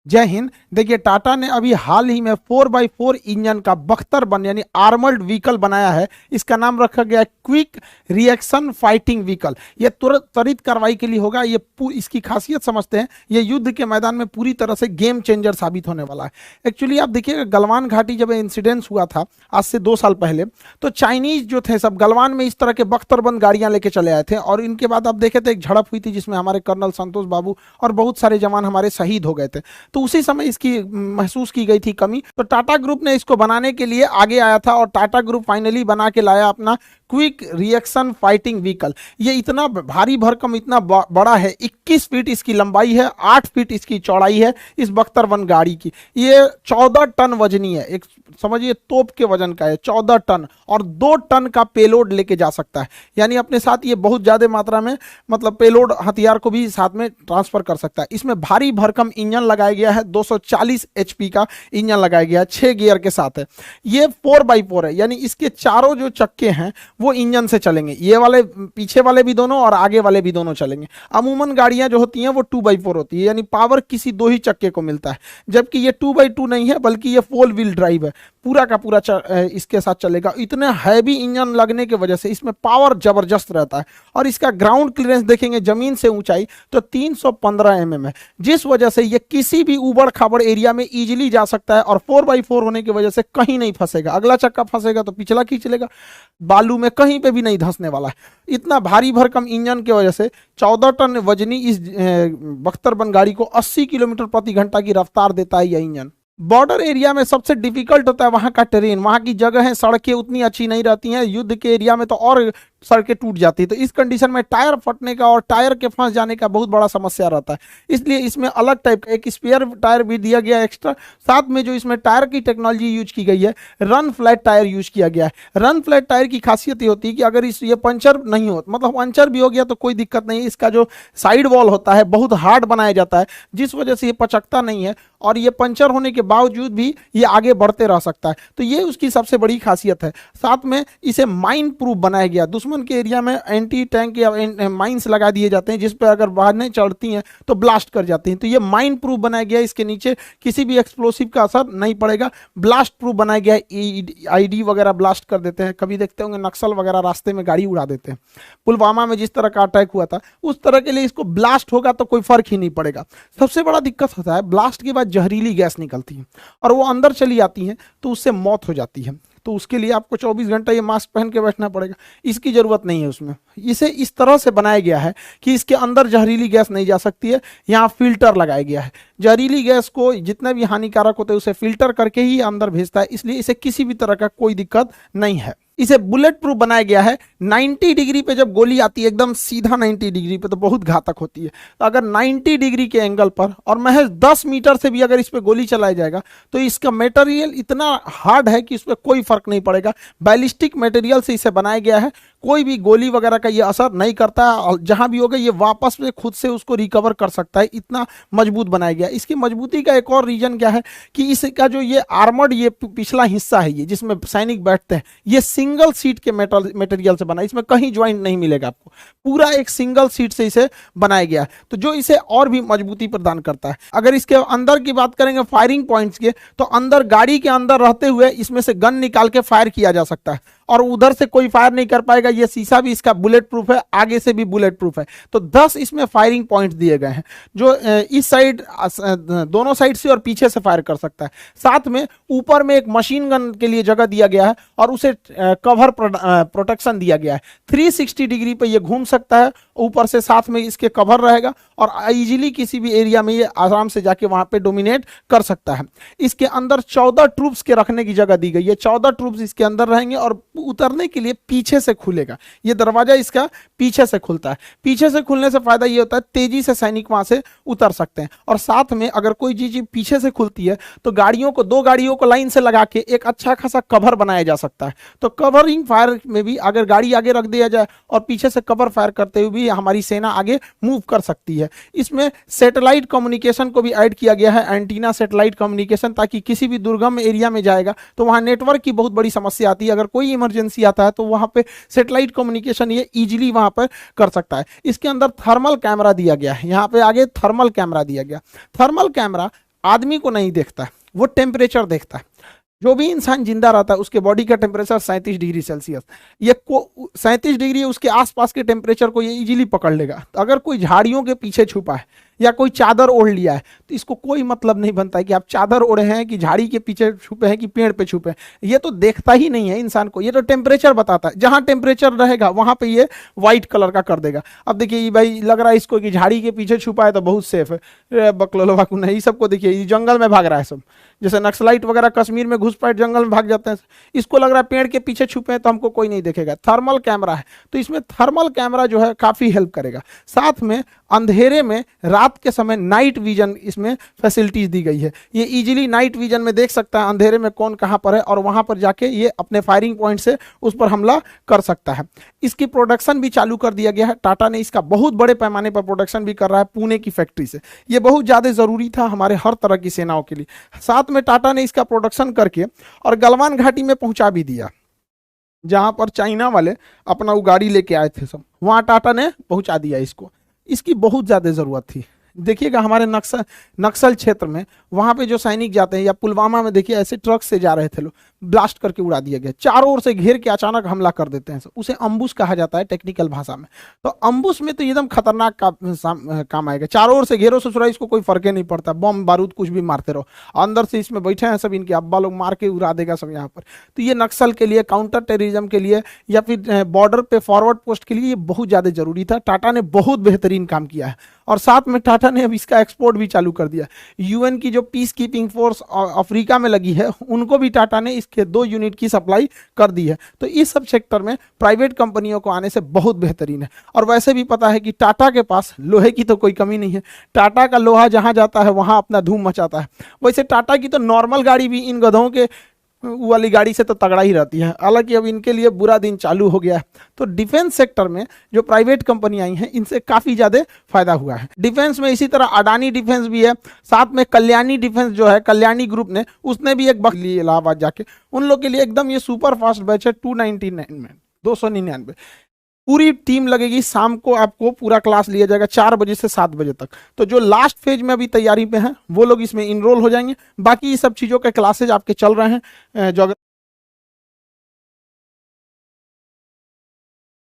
जय हिंद। देखिए, टाटा ने अभी हाल ही में 4x4 इंजन का बख्तर बन यानी आर्मर्ड व्हीकल बनाया है। इसका नाम रखा गया है क्विक रिएक्शन फाइटिंग व्हीकल। ये तुरंत त्वरित कार्रवाई के लिए होगा। ये इसकी खासियत समझते हैं, ये युद्ध के मैदान में पूरी तरह से गेम चेंजर साबित होने वाला है। एक्चुअली आप देखिएगा, गलवान घाटी जब इंसिडेंस हुआ था आज से 2 साल पहले, तो चाइनीज जो थे सब गलवान में इस तरह के बख्तरबंद गाड़ियां लेके चले आए थे, और इनके बाद आप देखे थे एक झड़प हुई थी जिसमें हमारे कर्नल संतोष बाबू और बहुत सारे जवान हमारे शहीद हो गए थे। तो उसी समय इसकी महसूस की गई थी कमी, तो टाटा ग्रुप ने इसको बनाने के लिए आगे आया था, और टाटा ग्रुप फाइनली बना के लाया अपना क्विक रिएक्शन फाइटिंग व्हीकल। ये इतना भारी भरकम, इतना बड़ा है, 21 फीट इसकी लंबाई है, 8 फीट इसकी चौड़ाई है इस बख्तरबंद गाड़ी की। ये 14 टन वजनी है, एक समझिए तोप के वजन का है 14 टन, और 2 टन का पेलोड लेके जा सकता है। यानी अपने साथ ये बहुत ज्यादा मात्रा में मतलब पेलोड हथियार को भी साथ में ट्रांसफर कर सकता है। इसमें भारी भरकम इंजन लगाया गया है, 240 एचपी का इंजन लगाया गया है, 6 गियर के साथ है। ये 4x4 है, यानी इसके चारों जो चक्के हैं वो इंजन से चलेंगे। ये वाले पीछे वाले भी दोनों और आगे वाले भी दोनों चलेंगे। अमूमन गाड़ियां जो होती हैं वो 2x4 होती है, यानी पावर किसी 2 ही चक्के को मिलता है, जबकि ये 2x2 नहीं है, बल्कि ये 4 व्हील ड्राइव है। पूरा का पूरा इसके साथ चलेगा। इतने हैवी इंजन लगने की वजह से इसमें पावर जबरदस्त रहता है, और इसका ग्राउंड क्लियरेंस देखेंगे जमीन से ऊंचाई तो 315 mm है, जिस वजह से ये किसी भी उबड़ खाबड़ एरिया में इजीली जा सकता है, और 4x4 होने की वजह से कहीं नहीं फंसेगा। अगला चक्का फंसेगा तो पिछला खींच लेगा, बालू में कहीं पे भी नहीं धंसने वाला है। इतना भारी भरकम इंजन की वजह से 14 टन वजनी इस बख्तरबंद गाड़ी को 80 किलोमीटर प्रति घंटा की रफ्तार देता है यह इंजन। बॉर्डर एरिया में सबसे डिफिकल्ट होता है वहां का टेरेन, वहां की जगह है, सड़कें उतनी अच्छी नहीं रहती हैं। युद्ध के एरिया में तो और सड़कें टूट जाती है, तो इस कंडीशन में टायर फटने का और टायर के फंस जाने का बहुत बड़ा समस्या रहता है। इसलिए इसमें अलग टाइप का एक स्पेयर टायर भी दिया गया है एक्स्ट्रा। साथ में जो इसमें टायर की टेक्नोलॉजी यूज की गई है, रन फ्लैट टायर यूज किया गया है। रन फ्लैट टायर की खासियत ये होती है कि अगर ये पंचर नहीं हो, मतलब पंचर भी हो गया तो कोई दिक्कत नहीं है। इसका जो साइड वॉल होता है बहुत हार्ड बनाया जाता है, जिस वजह से ये पचकता नहीं है, और ये पंचर होने के बावजूद भी ये आगे बढ़ते रह सकता है। तो ये उसकी सबसे बड़ी खासियत है। साथ में इसे माइन प्रूफ बनाया गया। दुश्मन के एरिया में एंटी टैंक या माइंस लगा दिए जाते हैं, जिस पर अगर वाहनें चढ़ती हैं तो ब्लास्ट कर जाती हैं। तो ये माइन प्रूफ बनाया गया है, इसके नीचे किसी भी एक्सप्लोसिव का असर नहीं पड़ेगा। ब्लास्ट प्रूफ बनाया गया है, आईडी वगैरह ब्लास्ट कर देते हैं। कभी देखते होंगे नक्सल वगैरह रास्ते में गाड़ी उड़ा देते हैं, पुलवामा में जिस तरह का अटैक हुआ था उस तरह के लिए इसको ब्लास्ट होगा तो कोई फर्क ही नहीं पड़ेगा। सबसे बड़ा दिक्कत होता है ब्लास्ट के बाद जहरीली गैस निकलती है और वो अंदर चली आती है, तो उससे मौत हो जाती है। तो उसके लिए आपको 24 घंटा ये मास्क पहन के बैठना पड़ेगा। इसकी जरूरत नहीं है उसमें। इसे इस तरह से बनाया गया है कि इसके अंदर जहरीली गैस नहीं जा सकती है। यहाँ फिल्टर लगाया गया है, जहरीली गैस को जितना भी हानिकारक होता है उसे फिल्टर करके ही अंदर भेजता है, इसलिए इसे किसी भी तरह का कोई दिक्कत नहीं है। इसे बुलेट प्रूफ बनाया गया है। 90 डिग्री पे जब गोली आती है एकदम सीधा 90 डिग्री पे, तो बहुत घातक होती है। तो अगर 90 डिग्री के एंगल पर और महज 10 मीटर से भी अगर इस पे गोली चलाया जाएगा तो इसका मटेरियल इतना हार्ड है कि इस पर कोई फर्क नहीं पड़ेगा। बैलिस्टिक मटेरियल से इसे बनाया गया है, कोई भी गोली वगैरह का ये असर नहीं करता है, और जहां भी होगा ये वापस में खुद से उसको रिकवर कर सकता है। इतना मजबूत बनाया गया। इसकी मजबूती का एक और रीजन क्या है कि इसका जो ये आर्मर्ड ये पिछला हिस्सा है, ये जिसमें सैनिक बैठते हैं, ये सिंगल सीट के मटेरियल से बना, इसमें कहीं ज्वाइंट नहीं मिलेगा आपको, पूरा एक सिंगल सीट से इसे बनाया गया है, तो जो इसे और भी मजबूती प्रदान करता है। अगर इसके अंदर की बात करेंगे फायरिंग पॉइंट्स के, तो अंदर गाड़ी के अंदर रहते हुए इसमें से गन निकाल के फायर किया जा सकता है, और उधर से कोई फायर नहीं कर पाएगा। ये शीशा भी इसका बुलेट प्रूफ है, आगे से भी बुलेट प्रूफ है। तो 10 इसमें फायरिंग पॉइंट दिए गए हैं, जो इस साइड दोनों साइड से और पीछे से फायर कर सकता है। साथ में ऊपर में एक मशीन गन के लिए जगह दिया गया है, और उसे कवर प्रोटेक्शन दिया गया है। 360 डिग्री पे ये घूम सकता है ऊपर से, साथ में इसके कवर रहेगा, और इजीली किसी भी एरिया में ये आराम से जाके वहां पे डोमिनेट कर सकता है। इसके अंदर 14 ट्रूप्स के रखने की जगह दी गई है। 14 ट्रूप्स इसके अंदर रहेंगे, और उतरने के लिए पीछे से खुलेगा। ये दरवाजा इसका पीछे से खुलता है। पीछे से खुलने से फायदा ये होता है तेजी से सैनिक वहां से उतर सकते हैं। और साथ में अगर कोई चीज पीछे से खुलती है तो गाड़ियों को, 2 गाड़ियों को लाइन से लगा के एक अच्छा खासा कवर बनाया जा सकता है। तो कवरिंग फायर में भी अगर गाड़ी आगे रख दिया जाए और पीछे से कवर फायर करते हुए भी हमारी सेना आगे मूव कर सकती है। इसमें सैटेलाइट कम्युनिकेशन को भी ऐड किया गया है, एंटीना सैटेलाइट कम्युनिकेशन, ताकि किसी भी दुर्गम एरिया में जाएगा तो वहां नेटवर्क की बहुत बड़ी समस्या आती है। अगर कोई इमरजेंसी आता है तो वहां पे सैटेलाइट कम्युनिकेशन ये इजीली वहां पर कर सकता है। इसके अंदर थर्मल कैमरा दिया गया है, यहाँ पे आगे थर्मल कैमरा दिया गया। थर्मल कैमरा आदमी को नहीं देखता है, वो टेम्परेचर देखता है। जो भी इंसान जिंदा रहता है उसके बॉडी का टेम्परेचर 37 डिग्री सेल्सियस, ये 37 डिग्री उसके आसपास के टेम्परेचर को ये इजीली पकड़ लेगा। तो अगर कोई झाड़ियों के पीछे छुपा है या कोई चादर ओढ़ लिया है तो इसको कोई मतलब नहीं बनता है कि आप चादर ओढ़े हैं कि झाड़ी के पीछे छुपे हैं कि पेड़ पे छुपे हैं। ये तो देखता ही नहीं है इंसान को, ये तो टेम्परेचर बताता है। जहां टेम्परेचर रहेगा वहां पे ये व्हाइट कलर का कर देगा। अब देखिए ये भाई लग रहा है इसको कि झाड़ी के पीछे छुपा है तो बहुत सेफ है, बकलोलवा को नहीं। सबको देखिए ये जंगल में भाग रहा है सब, जैसे नक्सलाइट वगैरह कश्मीर में घुसपैठ जंगल में भाग जाते हैं, इसको लग रहा है पेड़ के पीछे छुपे हैं तो हमको कोई नहीं देखेगा। थर्मल कैमरा है तो इसमें थर्मल कैमरा जो है काफी हेल्प करेगा। साथ में अंधेरे में रात के समय नाइट विजन इसमें फैसिलिटीज दी गई है। ये इजीली नाइट विजन में देख सकता है अंधेरे में कौन कहां पर है और वहां पर जाके ये अपने फायरिंग पॉइंट से उस पर हमला कर सकता है। इसकी प्रोडक्शन भी चालू कर दिया गया है, टाटा ने इसका बहुत बड़े पैमाने पर प्रोडक्शन भी कर रहा है पुणे की फैक्ट्री से। ये बहुत ज्यादा जरूरी था हमारे हर तरह की सेनाओं के लिए। साथ में टाटा ने इसका प्रोडक्शन करके और गलवान घाटी में पहुंचा भी दिया, जहां पर चाइना वाले अपना वो गाड़ी लेके आए थे सब, वहां टाटा ने पहुंचा दिया इसको। इसकी बहुत ज्यादा जरूरत थी। देखिएगा हमारे नक्सल क्षेत्र में वहां पे जो सैनिक जाते हैं, या पुलवामा में देखिए ऐसे ट्रक से जा रहे थे लोग, ब्लास्ट करके उड़ा दिया गया। चारों ओर से घेर के अचानक हमला कर देते हैं, उसे अम्बुश कहा जाता है टेक्निकल भाषा में। तो अम्बुश में तो एकदम खतरनाक काम आएगा। चारों ओर से घेरो ससुरा, इसको कोई फर्क नहीं पड़ता, बम बारूद कुछ भी मारते रहो, अंदर से इसमें बैठे हैं सब इनके अब्बा लोग, मार के उड़ा देगा सब यहाँ पर। तो ये नक्सल के लिए, काउंटर टेररिज्म के लिए या फिर बॉर्डर पे फॉरवर्ड पोस्ट के लिए ये बहुत ज्यादा जरूरी था। टाटा ने बहुत बेहतरीन काम किया है। और साथ में टाटा ने अब इसका एक्सपोर्ट भी चालू कर दिया। यूएन की जो पीस कीपिंग फोर्स अफ्रीका में लगी है उनको भी टाटा ने इसके 2 यूनिट की सप्लाई कर दी है। तो इस सब सेक्टर में प्राइवेट कंपनियों को आने से बहुत बेहतरीन है। और वैसे भी पता है कि टाटा के पास लोहे की तो कोई कमी नहीं है, टाटा का लोहा जहां जाता है वहां अपना धूम मचाता है। वैसे टाटा की तो नॉर्मल गाड़ी भी इन गधों के वाली गाड़ी से तो तगड़ा ही रहती है। हालांकि अब इनके लिए बुरा दिन चालू हो गया है। तो डिफेंस सेक्टर में जो प्राइवेट कंपनी आई हैं इनसे काफी ज्यादा फायदा हुआ है। डिफेंस में इसी तरह अडानी डिफेंस भी है, साथ में कल्याणी डिफेंस जो है, कल्याणी ग्रुप ने, उसने भी एक बक्स ली इलाहाबाद जाके। उन लोग के लिए एकदम ये सुपर फास्ट बैच है 299 में, 299। पूरी टीम लगेगी, शाम को आपको पूरा क्लास लिया जाएगा 4 बजे से 7 बजे तक। तो जो लास्ट फेज में अभी तैयारी पे हैं वो लोग इसमें इनरोल हो जाएंगे। बाकी ये सब चीज़ों के क्लासेज आपके चल रहे हैं। जो